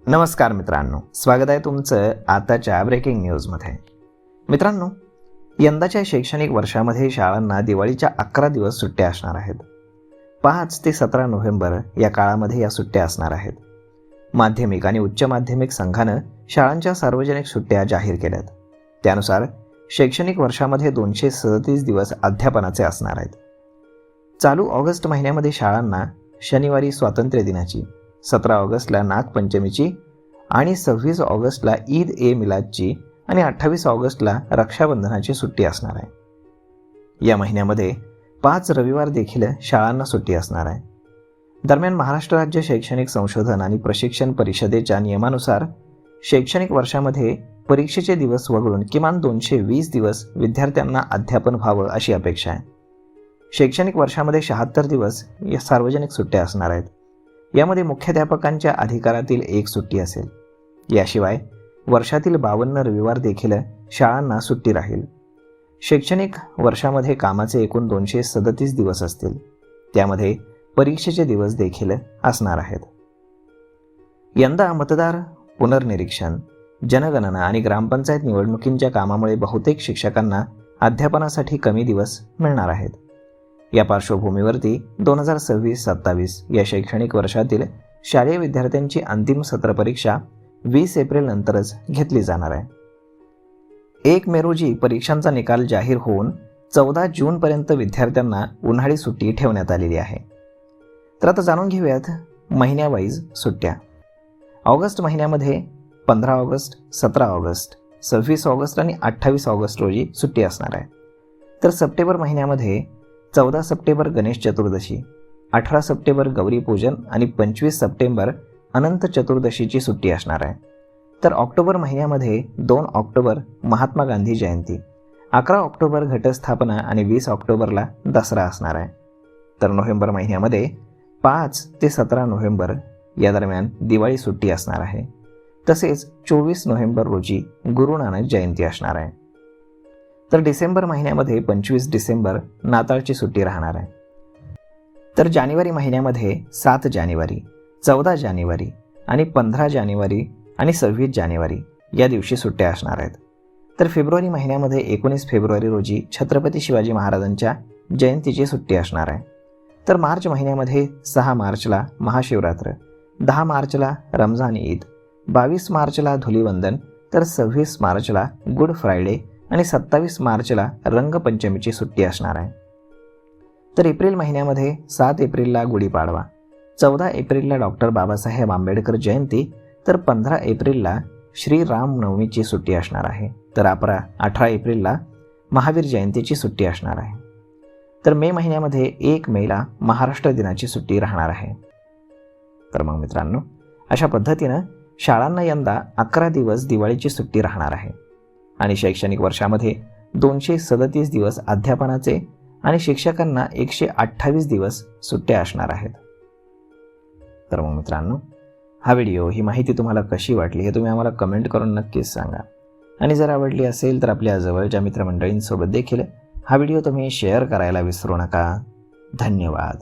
नमस्कार मित्रांनो, स्वागत आहे तुमचं आताच्या ब्रेकिंग न्यूजमध्ये. मित्रांनो, यंदाच्या शैक्षणिक वर्षामध्ये शाळांना दिवाळीच्या 11 दिवस सुट्ट्या असणार आहेत. 5 ते 17 नोव्हेंबर या काळामध्ये या सुट्ट्या असणार आहेत. माध्यमिक आणि उच्च माध्यमिक संघानं शाळांच्या सार्वजनिक सुट्ट्या जाहीर केल्यात. त्यानुसार शैक्षणिक वर्षामध्ये 237 दिवस अध्यापनाचे असणार आहेत. चालू ऑगस्ट महिन्यामध्ये शाळांना शनिवारी स्वातंत्र्य दिनाची, 17 ऑगस्टला नागपंचमीची आणि 26 ऑगस्टला ईद ए मिलादची आणि 28 ऑगस्टला रक्षाबंधनाची सुट्टी असणार आहे. या महिन्यामध्ये 5 रविवार देखील शाळांना सुट्टी असणार आहे. दरम्यान महाराष्ट्र राज्य शैक्षणिक संशोधन आणि प्रशिक्षण परिषदेच्या नियमानुसार शैक्षणिक वर्षामध्ये परीक्षेचे दिवस वगळून किमान 220 दिवस विद्यार्थ्यांना अध्यापन व्हावं अशी अपेक्षा आहे. शैक्षणिक वर्षामध्ये 76 दिवस या सार्वजनिक सुट्ट्या असणार आहेत. यामध्ये मुख्याध्यापकांच्या अधिकारातील एक सुट्टी असेल. याशिवाय वर्षातील 52 रविवार देखील शाळांना सुट्टी राहील. शैक्षणिक वर्षामध्ये कामाचे एकूण 237 दिवस असतील. त्यामध्ये परीक्षेचे दिवस देखील असणार आहेत. यंदा मतदार पुनर्निरीक्षण, जनगणना आणि ग्रामपंचायत निवडणुकींच्या कामामुळे बहुतेक शिक्षकांना अध्यापनासाठी कमी दिवस मिळणार आहेत. या पार्श्वभूमीवरती 2026-27 या शैक्षणिक वर्षातील शालेय विद्यार्थ्यांची अंतिम सत्र परीक्षा 20 एप्रिल नंतरच घेतली जाणार आहे. 1 मे रोजी परीक्षांचा निकाल जाहीर होऊन 14 जूनपर्यंत विद्यार्थ्यांना उन्हाळी सुट्टी ठेवण्यात आलेली आहे. तर आता जाणून घेऊयात महिन्यावाईज सुट्ट्या. ऑगस्ट महिन्यामध्ये 15 ऑगस्ट, 17 ऑगस्ट, 26 ऑगस्ट आणि 28 ऑगस्ट रोजी सुट्टी असणार आहे. तर सप्टेंबर महिन्यामध्ये 14 सप्टेंबर गणेश चतुर्दशी, 18 सप्टेंबर गौरी पूजन आणि 25 सप्टेंबर अनंत चतुर्दशीची सुट्टी असणार आहे. तर ऑक्टोबर महिन्यामध्ये 2 ऑक्टोबर महात्मा गांधी जयंती, 11 ऑक्टोबर घटस्थापना आणि 20 ऑक्टोबरला दसरा असणार आहे. तर नोव्हेंबर महिन्यामध्ये 5 ते 17 नोव्हेंबर या दरम्यान दिवाळी सुट्टी असणार आहे. तसेच 24 नोव्हेंबर रोजी गुरु नानक जयंती असणार आहे. तर डिसेंबर महिन्यामध्ये 25 डिसेंबर नाताळची सुट्टी राहणार आहे. तर जानेवारी महिन्यामध्ये 7 जानेवारी, 14 जानेवारी आणि 15 जानेवारी आणि 26 जानेवारी या दिवशी सुट्ट्या असणार आहेत. तर फेब्रुवारी महिन्यामध्ये 19 फेब्रुवारी रोजी छत्रपती शिवाजी महाराजांच्या जयंतीची सुट्टी असणार आहे. तर मार्च महिन्यामध्ये 6 मार्चला महाशिवरात्र, 10 मार्चला रमजान ईद, 22 मार्चला धुलीवंदन, तर 26 मार्चला गुड फ्रायडे आणि 27 मार्चला रंगपंचमीची सुट्टी असणार आहे. तर एप्रिल महिन्यामध्ये 7 एप्रिलला गुढीपाडवा, 14 एप्रिलला डॉक्टर बाबासाहेब आंबेडकर जयंती, तर 15 एप्रिलला श्रीरामनवमीची सुट्टी असणार आहे. तर 18 एप्रिलला महावीर जयंतीची सुट्टी असणार आहे. तर मे महिन्यामध्ये 1 मेला महाराष्ट्र दिनाची सुट्टी राहणार आहे. तर मग मित्रांनो, अशा पद्धतीनं शाळांना यंदा 11 दिवस दिवाळीची सुट्टी राहणार आहे आणि शैक्षणिक वर्षामध्ये 237 दिवस अध्यापनाचे आणि शिक्षकांना 128 दिवस सुट्ट्या असणार आहेत. तर मग मित्रांनो, हा व्हिडिओ, ही माहिती तुम्हाला कशी वाटली हे तुम्ही आम्हाला कमेंट करून नक्कीच सांगा. आणि जर आवडली असेल तर आपल्या जवळच्या मित्रमंडळींसोबत देखील हा व्हिडिओ तुम्ही शेअर करायला विसरू नका. धन्यवाद.